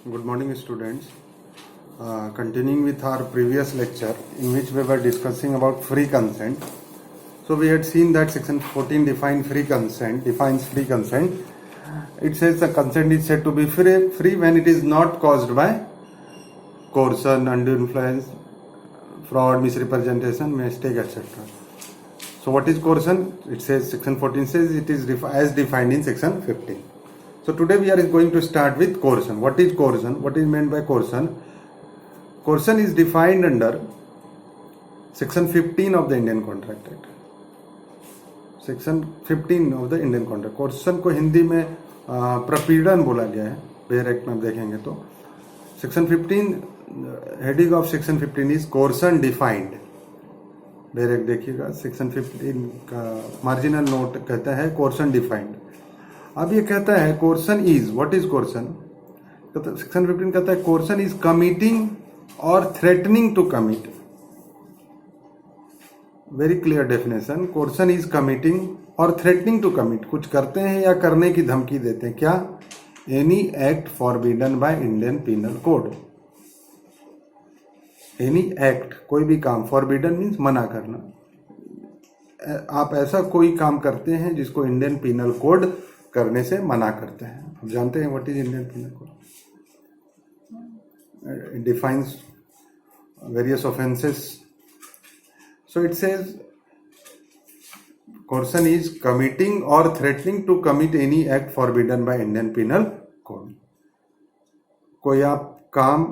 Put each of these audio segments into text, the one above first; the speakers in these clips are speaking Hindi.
Good morning, students. Continuing with our previous lecture, in which we were discussing about free consent. So we had seen that section 14 defines free consent. It says the consent is said to be free when it is not caused by coercion, undue influence, fraud, misrepresentation, mistake, etc. So what is coercion? It says section 14 says it is as defined in section 15. So today we are going to start with coercion. What is coercion? What is meant by coercion? Coercion is defined under section 15 of the Indian Contract Act. Section 15 of the Indian contract. कोर्सन को हिंदी में प्रपीड़न बोला गया है. बेयर एक्ट में आप देखेंगे तो section 15 heading of section 15 is कोर्सन defined. Bare act देखिएगा, सेक्शन 15 का मार्जिनल नोट कहता है कोर्सन डिफाइंड. अब ये कहता है coercion is, what is coercion? Section 15 कहता है कोर्सन इज कमिटिंग और threatening to commit. Very clear definition. Coercion is committing और थ्रेटनिंग टू कमिट. कुछ करते हैं या करने की धमकी देते हैं. क्या? Any act forbidden by Indian penal code. Any act, कोई भी काम. फॉरबिडन मीन्स मना करना. आप ऐसा कोई काम करते हैं जिसको इंडियन पीनल कोड करने से मना करते हैं. आप जानते हैं what is Indian penal code? It defines various offences. So it says coercion is committing or threatening to commit any act forbidden by Indian Penal Code. कोई आप काम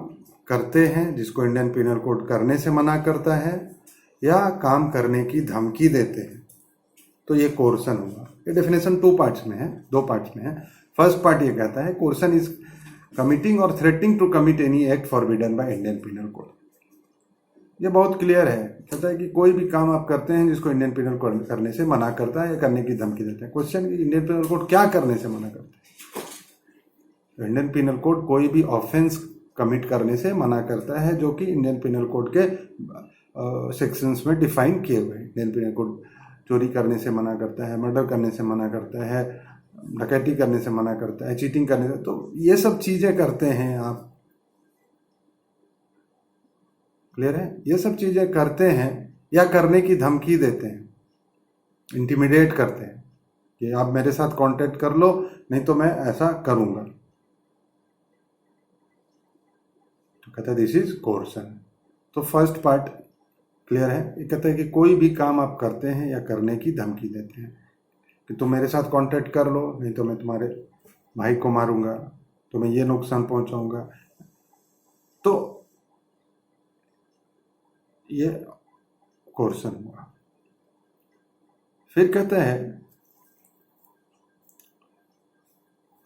करते हैं जिसको इंडियन पिनल कोड करने से मना करता है या काम करने की धमकी देते हैं, तो ये कोर्सन होगा. ये डेफिनेशन दो पार्ट्स में है. फर्स्ट पार्ट ये कहता है कोर्सन इज कमिटिंग और threatening to commit any act forbidden by Indian penal code. ये बहुत क्लियर है. कहता है कि कोई भी काम आप करते हैं जिसको इंडियन पिनल कोड करने से मना करता है या करने की धमकी देता है. क्वेश्चन कि इंडियन पिनल कोड क्या करने से मना करता है? इंडियन पिनल कोड कोई भी ऑफेंस कमिट करने से मना करता है जो कि इंडियन पिनल कोड के सेक्शंस में डिफाइन किए हुए हैं. इंडियन पिनल कोड चोरी करने से मना करता है, मर्डर करने से मना करता है, डकैती करने से मना करता है, चीटिंग करने से. तो ये सब चीजें करते हैं आप. क्लियर है? ये सब चीजें करते हैं या करने की धमकी देते हैं, इंटिमिडेट करते हैं कि आप मेरे साथ कांटेक्ट कर लो नहीं तो मैं ऐसा करूंगा. तो कहता है दिस इज कोर्सन. तो फर्स्ट पार्ट क्लियर है. ये कहता है कि कोई भी काम आप करते हैं या करने की धमकी देते हैं कि तुम मेरे साथ कांटेक्ट कर लो नहीं तो मैं तुम्हारे भाई को मारूंगा, तुम्हें ये नुकसान पहुंचाऊंगा. तो ये कोर्सन हुआ. फिर कहता है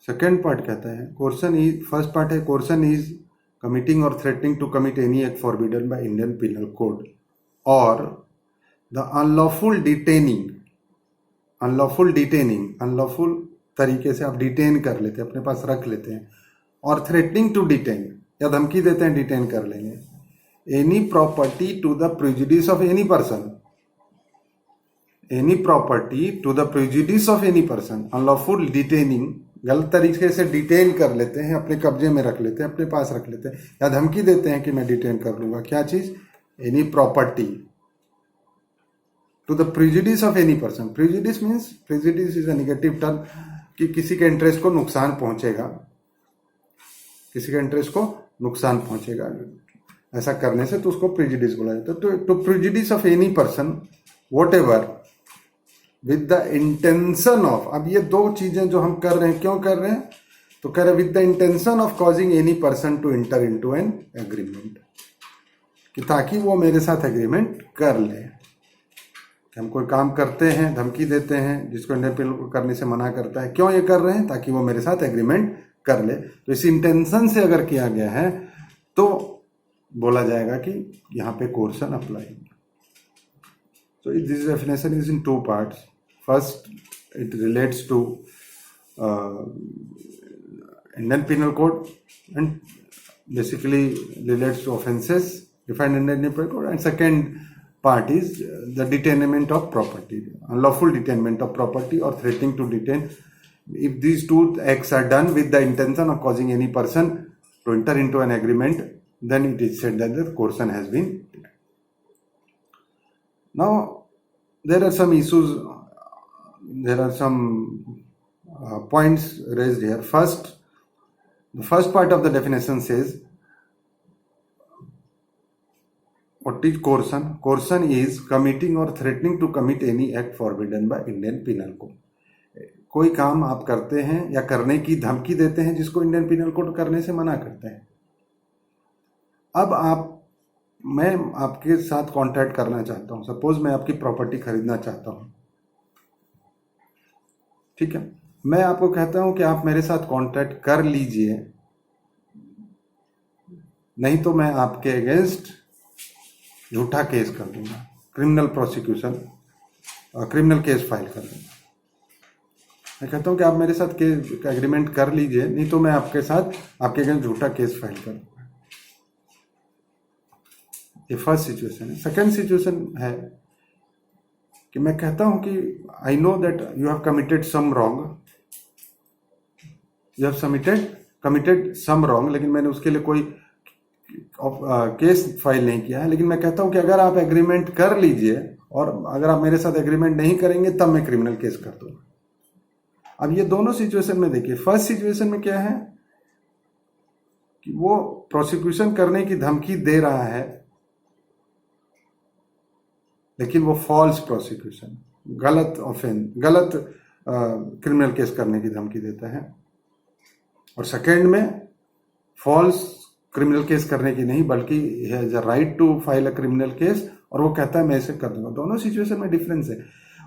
सेकेंड पार्ट कहता है कोर्सन इज, फर्स्ट पार्ट है कोर्सन इज कमिटिंग और threatening to commit any act forbidden by Indian penal code और द अनलॉफुल डिटेनिंग. अनलॉफुल तरीके से आप डिटेन कर लेते हैं, अपने पास रख लेते हैं. और थ्रेटनिंग टू डिटेन, या धमकी देते हैं डिटेन कर लेंगे. Any property to the prejudice of any person. Any property to the prejudice of any person. Unlawful detaining, गलत तरीके से डिटेन कर लेते हैं, अपने कब्जे में रख लेते हैं, अपने पास रख लेते हैं या धमकी देते हैं कि मैं डिटेन कर लूंगा. क्या चीज? Any property to the prejudice of any person. Prejudice means, prejudice is a negative term कि किसी के इंटरेस्ट को नुकसान पहुंचेगा, किसी के इंटरेस्ट को नुकसान पहुंचेगा ऐसा करने से, तो उसको प्रिजुडिस बोला जाता है. तो to prejudice of any person whatever with the intention of. अब ये दो चीजें जो हम कर रहे हैं, क्यों कर रहे हैं? तो कह रहे with the intention of causing any person to enter into an agreement, कि ताकि वो मेरे साथ एग्रीमेंट कर ले. हम कोई काम करते हैं, धमकी देते हैं जिसको इंडियन पिनल करने से मना करता है. क्यों ये कर रहे हैं? ताकि वो मेरे साथ एग्रीमेंट कर ले. तो इस इंटेंशन से अगर किया गया है तो बोला जाएगा कि यहां पे कोर्सन apply. So this definition is in two parts. First, it relates to Indian Penal Code and basically relates to offences defined in Indian Penal Code. And second part is the detainment of property, unlawful detainment of property or threatening to detain. If these two acts are done with the intention of causing any person to enter into an agreement, then it is said that the coercion has been. Now there are some issues, there are some points raised here. The first part of the definition says, what is coercion? Coercion is committing or threatening to commit any act forbidden by Indian Penal Code. कोई काम आप करते हैं या करने की धमकी देते हैं जिसको इंडियन पिनल कोड करने से मना करते हैं. अब मैं आपके साथ कॉन्ट्रैक्ट करना चाहता हूं. सपोज मैं आपकी प्रॉपर्टी खरीदना चाहता हूं, ठीक है. मैं आपको कहता हूं कि आप मेरे साथ कॉन्ट्रैक्ट कर लीजिए, नहीं तो मैं आपके अगेंस्ट झूठा केस कर दूंगा, criminal prosecution, criminal case file कर दूंगा. मैं कहता हूं कि आप मेरे साथ एग्रीमेंट कर लीजिए, नहीं तो मैं आपके साथ आपके अगेंस्ट झूठा केस फाइल कर दूंगा. ये फर्स्ट सिचुएशन है. सेकेंड सिचुएशन है कि मैं कहता हूं कि I know that you have committed some wrong, you have committed some wrong, लेकिन मैंने उसके लिए कोई केस फाइल नहीं किया है. लेकिन मैं कहता हूं कि अगर आप एग्रीमेंट कर लीजिए और अगर आप मेरे साथ एग्रीमेंट नहीं करेंगे तब मैं क्रिमिनल केस कर दूंगा. अब ये दोनों सिचुएशन में देखिए, फर्स्ट सिचुएशन में क्या है कि वो प्रोसिक्यूशन करने की धमकी दे रहा है, लेकिन वो फॉल्स प्रोसिक्यूशन, गलत क्रिमिनल केस करने की धमकी देता है. और सेकेंड में फॉल्स क्रिमिनल केस करने की नहीं, बल्कि has a right to file a criminal case, और वो कहता है मैं इसे कर दूंगा. दोनों सिचुएशन में डिफरेंस है.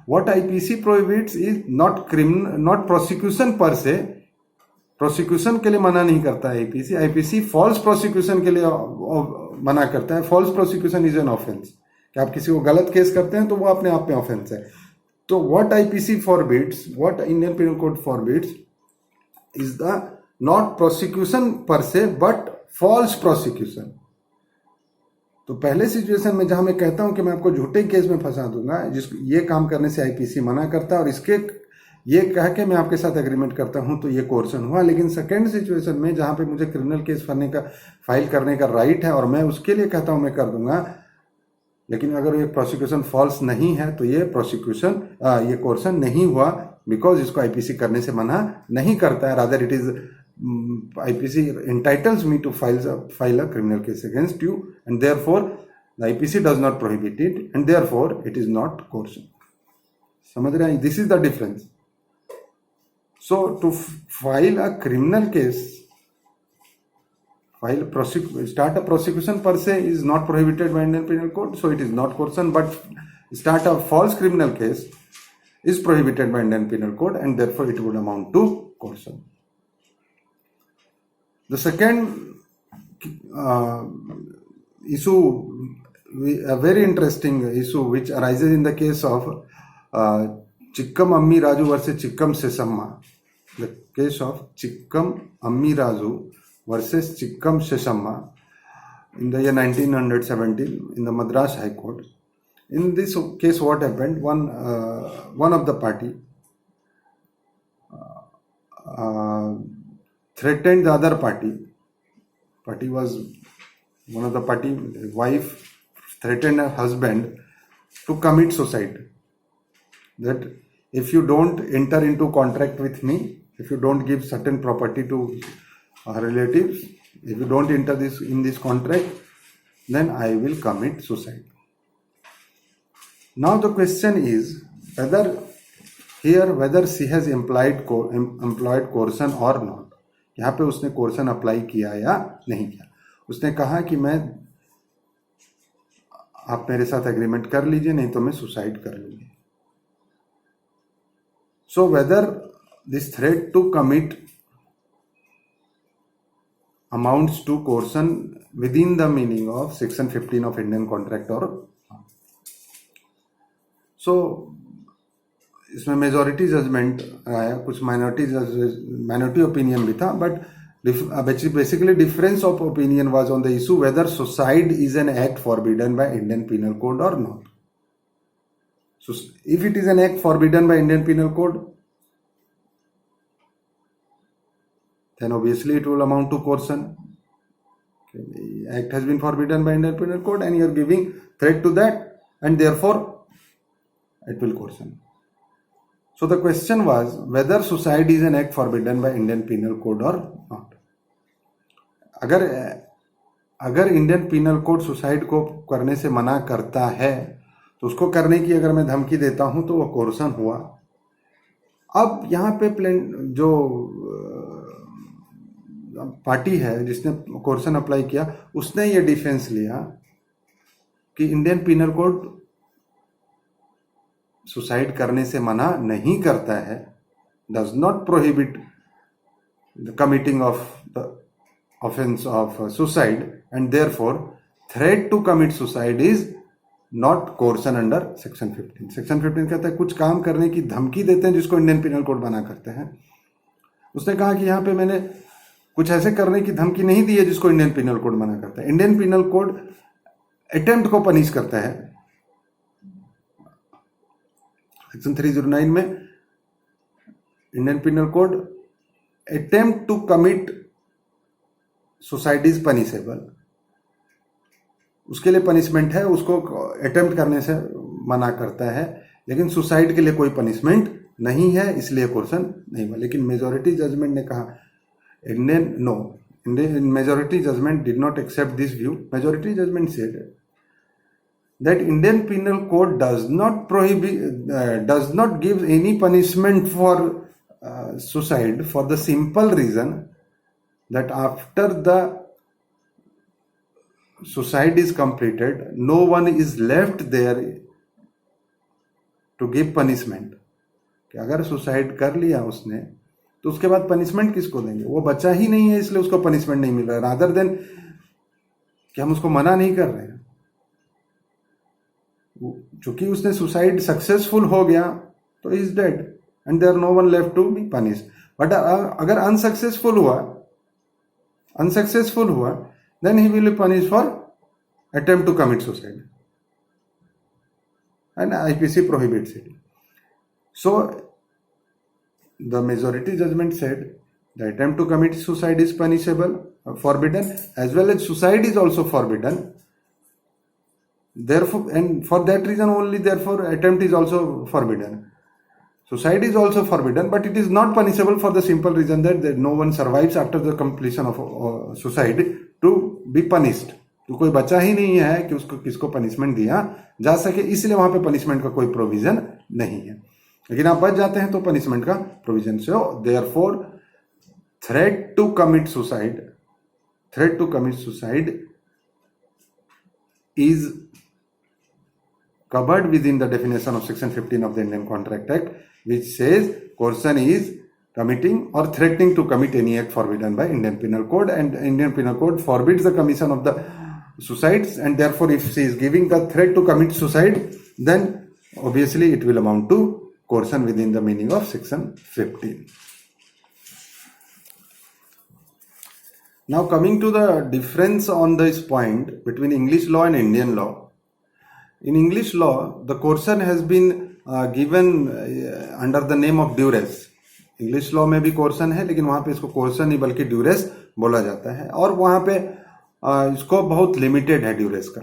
What IPC prohibits is not prosecution पर से. प्रोसिक्यूशन के लिए मना नहीं करता है आईपीसी फॉल्स प्रोसिक्यूशन के लिए मना करता है. False prosecution is an offence, कि आप किसी को गलत केस करते हैं तो वो अपने आप में ऑफेंस है. तो what IPC forbids, what Indian penal code forbids is the not prosecution पर से बट फॉल्स प्रोसिक्यूशन. तो पहले सिचुएशन में जहां मैं कहता हूं कि मैं आपको झूठे केस में फंसा दूंगा, ये काम करने से आईपीसी मना करता है, और इसके ये कह के मैं आपके साथ एग्रीमेंट करता हूं तो ये कोर्सन हुआ. लेकिन सेकेंड सिचुएशन में जहां पे मुझे क्रिमिनल केस फाइल करने का राइट है और मैं उसके लिए कहता हूं मैं कर दूंगा, लेकिन अगर ये प्रोसिक्यूशन फॉल्स नहीं है तो ये कोर्सन नहीं हुआ, बिकॉज इसको आईपीसी करने से मना नहीं करता है. Rather it is IPC entitles me to file a criminal case against you, and therefore the IPC does not prohibit it, and therefore it is not coercion. समझ रहे हैं? This is the difference. So to file a criminal case, start a prosecution per se is not prohibited by Indian Penal Code, so it is not coercion. But start a false criminal case is prohibited by Indian Penal Code, and therefore it would amount to coercion. The second issue, a very interesting issue which arises in the case of Chikkam Ammi Raju versus Chikkam Sesamma. The case of Chikkam Ammi Raju versus Chikkam Sesamma in the year 1917 in the Madras High Court. In this case, what happened? One of the party threatened the other party. Party was one of the party wife threatened her husband to commit suicide. That if you don't enter into contract with me, if you don't give certain property to our relatives, if you don't enter in this contract, then I will commit suicide. Now the question is whether she has employed coercion or not. यहाँ पे उसने कोर्सन अप्लाई किया या नहीं किया. उसने कहा कि आप मेरे साथ एग्रीमेंट कर लीजिए, नहीं तो मैं सुसाइड कर लूंगी. So whether this threat to commit amounts to coercion within the meaning of section 15 of Indian contract और सो इसमें मेजॉरिटी जजमेंट आया, कुछ माइनॉरिटी ओपिनियन भी था, but basically difference of opinion was on the issue whether suicide is an act forbidden by Indian penal code और not. So if it is an act forbidden by Indian Penal Code, then obviously it will amount to coercion. Act has been forbidden by Indian Penal Code and you are giving threat to that, and therefore it will coercion. So the question was whether suicide is an act forbidden by Indian Penal Code or not. अगर इंडियन पिनल कोड सुसाइड को करने से मना करता है तो उसको करने की अगर मैं धमकी देता हूं तो वो कोर्सन हुआ। अब यहाँ पे जो पार्टी है जिसने कोर्सन अप्लाई किया उसने ये डिफेंस लिया कि इंडियन पिनल कोड सुसाइड करने से मना नहीं करता है, does not prohibit the committing of the offense of suicide, and therefore threat to commit suicide is not coercion under section 15. Section 15 कहता है कुछ काम करने की धमकी देते हैं जिसको इंडियन पिनल कोड मना करते हैं। उसने कहा कि यहाँ पे मैंने कुछ ऐसे करने की धमकी नहीं दी है जिसको इंडियन पिनल कोड मना करता है। इंडियन पिनल कोड अटेम्प्ट को पनिश करता है। सेक्शन 309 में Indian penal code attempt to commit suicide is punishable, उसके लिए पनिशमेंट है, उसको अटेम्प्ट करने से मना करता है, लेकिन सुसाइड के लिए कोई पनिशमेंट नहीं है, इसलिए कोर्सन नहीं हुआ। लेकिन मेजॉरिटी जजमेंट ने कहा Indian majority judgment did not accept this view. Majority judgment said that Indian penal code does not give any punishment for suicide for the simple reason that after the suicide is completed, no one is left there to give punishment. कि अगर सुसाइड कर लिया उसने तो उसके बाद पनिशमेंट किसको देंगे? वो बचा ही नहीं है, इसलिए उसको पनिशमेंट नहीं मिल रहा है, रादर देन कि हम उसको मना नहीं कर रहे हैं। चूंकि उसने सुसाइड सक्सेसफुल हो गया तो is dead and there no one left to be punish. But अगर अनसक्सेसफुल हुआ then he will be punished for attempt to commit suicide and IPC prohibits it. So the majority judgment said the attempt to commit suicide is punishable, forbidden, as well as suicide is also forbidden. Therefore, and for that reason only, therefore attempt is also forbidden. Suicide is also forbidden, but it is not punishable for the simple reason that no one survives after the completion of suicide to be punished. तो कोई बचा ही नहीं है कि उसको किसको पनिशमेंट दिया जा सके, इसलिए वहां पे पनिशमेंट का कोई प्रोविजन नहीं है। लेकिन आप बच जाते हैं तो पनिशमेंट का प्रोविजन से हो। Therefore threat to commit suicide is covered within the definition of section 15 of the Indian Contract Act, which says coercion is committing or threatening to commit any act forbidden by Indian Penal Code, and Indian Penal Code forbids the commission of the suicides, and therefore if she is giving the threat to commit suicide, then obviously it will amount to coercion within the meaning of section 15. Now coming to the difference on this point between English law and Indian law. In English law, the coercion has been given under the name of duress. English law में भी कोर्सन है, लेकिन वहां पे इसको कोर्सन नहीं बल्कि ड्यूरेस बोला जाता है, और वहां पे इसको बहुत लिमिटेड है ड्यूरेस का।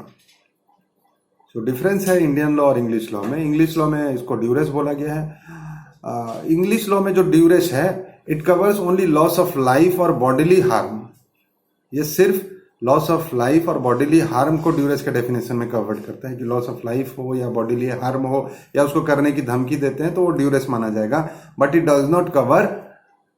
सो डिफरेंस है इंडियन लॉ और इंग्लिश लॉ में। इंग्लिश लॉ में इसको ड्यूरेस बोला गया है। इंग्लिश लॉ में जो ड्यूरेस है it covers only loss of life और बॉडीली हार्म। ये सिर्फ लॉस ऑफ लाइफ और बॉडीली हार्म को ड्यूरेस के डेफिनेशन में कवर करता है कि लॉस ऑफ लाइफ हो या बॉडीली हार्म हो या उसको करने की धमकी देते हैं तो वो ड्यूरेस माना जाएगा, but it does not cover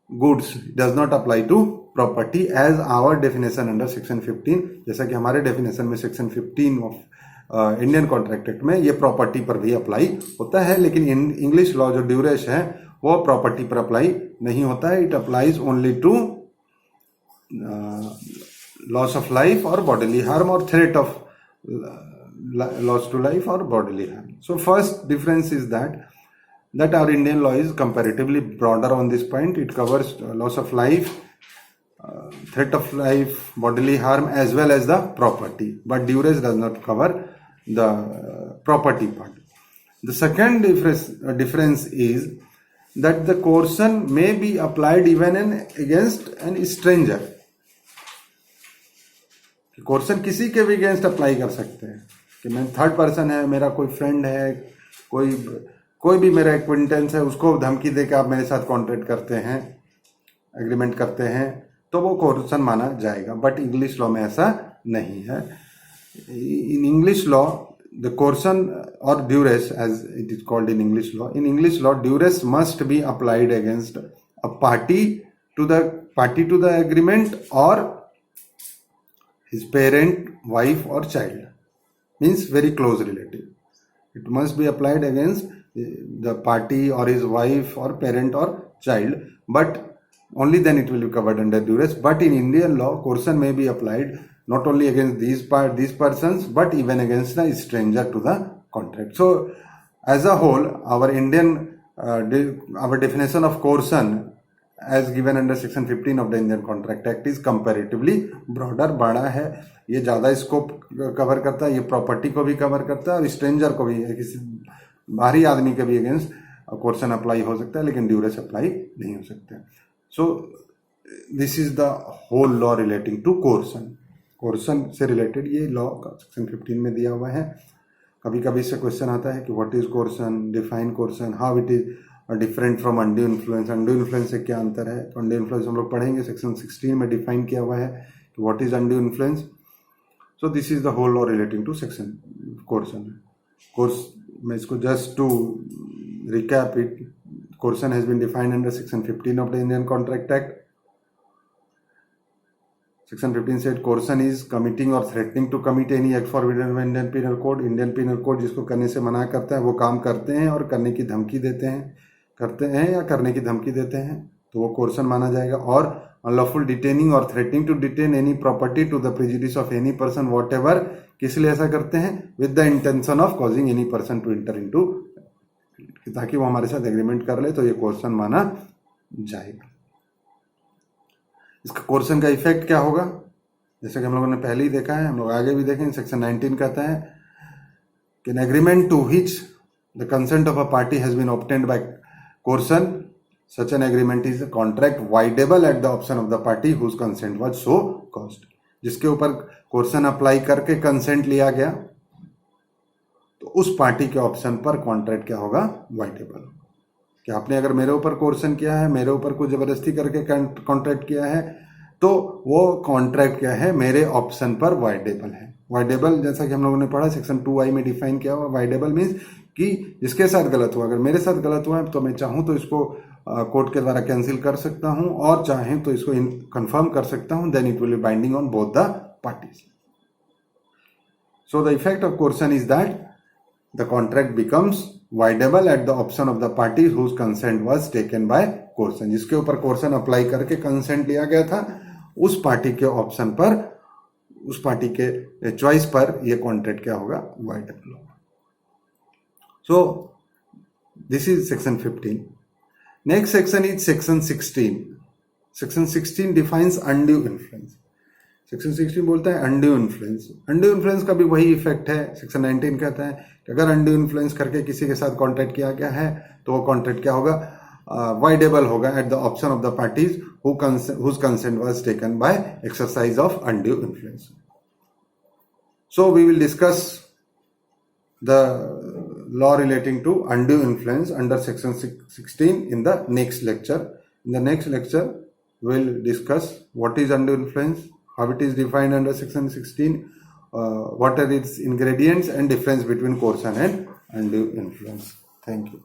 goods, does not apply to property as our definition under section 15। जैसा कि हमारे डेफिनेशन में section 15 of Indian contract act में ये प्रॉपर्टी पर भी अप्लाई होता है, लेकिन इंग्लिश लॉ जो ड्यूरेस है वो प्रॉपर्टी पर अप्लाई नहीं होता है। It applies only to loss of life or bodily harm or threat of loss to life or bodily harm. So first difference is that our Indian law is comparatively broader on this point. It covers loss of life, threat of life, bodily harm as well as the property, but duress does not cover the property part. The second difference is that the coercion may be applied even against an stranger. कोर्सन किसी के भी अगेंस्ट अप्लाई कर सकते हैं कि मैं थर्ड पर्सन है, मेरा कोई फ्रेंड है, कोई भी मेरा एक्विंटेंस है, उसको धमकी दे के आप मेरे साथ कॉन्ट्रैक्ट करते हैं, एग्रीमेंट करते हैं, तो वो कोर्सन माना जाएगा। बट इंग्लिश लॉ में ऐसा नहीं है। In English law the coercion or duress, as it is called in English law, duress must be applied against a party to the agreement or his parent, wife or child, means very close relative. It must be applied against the party or his wife or parent or child, but only then it will be covered under duress. But in Indian law, coercion may be applied not only against these persons, but even against a stranger to the contract. So as a whole, our definition of coercion as given under section 15 of the Indian Contract Act is comparatively broader, बड़ा है, ये ज़्यादा स्कोप कवर करता है, ये प्रॉपर्टी को भी कवर करता है और स्ट्रेंजर को भी, किसी बाहरी आदमी के भी अगेंस्ट कोर्सन अप्लाई हो सकता है, लेकिन ड्यूरेस अप्लाई नहीं हो सकता। So this is the whole law relating to coercion. Coercion से रिलेटेड ये लॉ सेक्शन 15 में दिया हुआ है। कभी कभी इससे क्वेश्चन आता है कि what is कोर्सन, define कोर्सन, how it is different from undue influence. Undue influence से क्या अंतर है? तो अनड्यू इन्फ्लुएंस हम लोग पढ़ेंगे, सेक्शन 16 में डिफाइन किया हुआ है कि what is undue influence. So this is the whole law relating to section coercion. Course में इसको just to recap it, coercion has been defined under section 15 of the Indian Contract Act. Section 15 said coercion is committing or threatening to commit any act forbidden by Indian Penal Code. Indian Penal Code जिसको करने से मना करता है वो काम करते हैं और करने की धमकी देते हैं, करते हैं या करने की धमकी देते हैं, तो वो coercion माना जाएगा। और unlawful detaining or threatening to detain any property to the prejudice of any person whatever, किस लिए ऐसा करते हैं? With the intention of causing any person to enter into, ताकि वो हमारे साथ एग्रीमेंट कर ले, तो ये कोर्सन माना जाएगा। इसका कोर्सन का इफेक्ट क्या होगा? जैसे कि हम लोगों ने पहले ही देखा है, हम लोग आगे भी देखेंगे। सेक्शन 19 कहता है कि an agreement to which the consent of a party has been obtained by coercion, such an agreement is a contract voidable at the option of the party whose consent was so caused. जिसके ऊपर कोर्सन अप्लाई करके कंसेंट लिया गया, तो उस पार्टी के ऑप्शन पर कॉन्ट्रैक्ट क्या होगा? वाइडेबल। कि आपने अगर मेरे ऊपर कोर्सन किया है, मेरे ऊपर कुछ जबरदस्ती करके कॉन्ट्रैक्ट किया है, तो वो कॉन्ट्रैक्ट क्या है? मेरे ऑप्शन पर वाइडेबल है। वाइडेबल जैसा कि हम लोगों ने पढ़ा सेक्शन 2I में डिफाइन किया हुआ। वाइडेबल मीन्स कि जिसके साथ गलत हुआ, अगर मेरे साथ गलत हुआ है तो मैं चाहूँ तो इसको कोर्ट के द्वारा कैंसिल कर सकता हूँ, और चाहें तो इसको कंफर्म कर सकता हूँ। Then it will be binding on both the parties. So the effect of coercion is that the contract becomes voidable at the option of the party whose consent was taken by coercion। जिसके ऊपर कोर्सन अप्लाई करके कंसेंट लिया गया था, उस पार्टी के ऑप्शन पर, उस पार्टी के चॉइस पर ये कॉन्ट्रैक्ट क्या होगा? वाइडेबल होगा। सो this is section 15। Next section is section 16। Section 16 defines undue influence. Section 16 बोलता है अनड्यू इन्फ्लुएंस। अनड्यू इन्फ्लुएंस का भी वही इफेक्ट है। सेक्शन 19 कहता है कि अगर अनड्यू इन्फ्लुएंस करके किसी के साथ कॉन्ट्रैक्ट किया गया है, तो वो कॉन्ट्रैक्ट क्या होगा? वाइडेबल होगा at the option of the parties whose consent was taken by exercise of undue influence. So we will discuss the law relating to undue influence under section 16 in the next lecture. In the next lecture, we'll discuss what is undue influence, how it is defined under section 16, what are its ingredients and difference between coercion and undue influence. Thank you.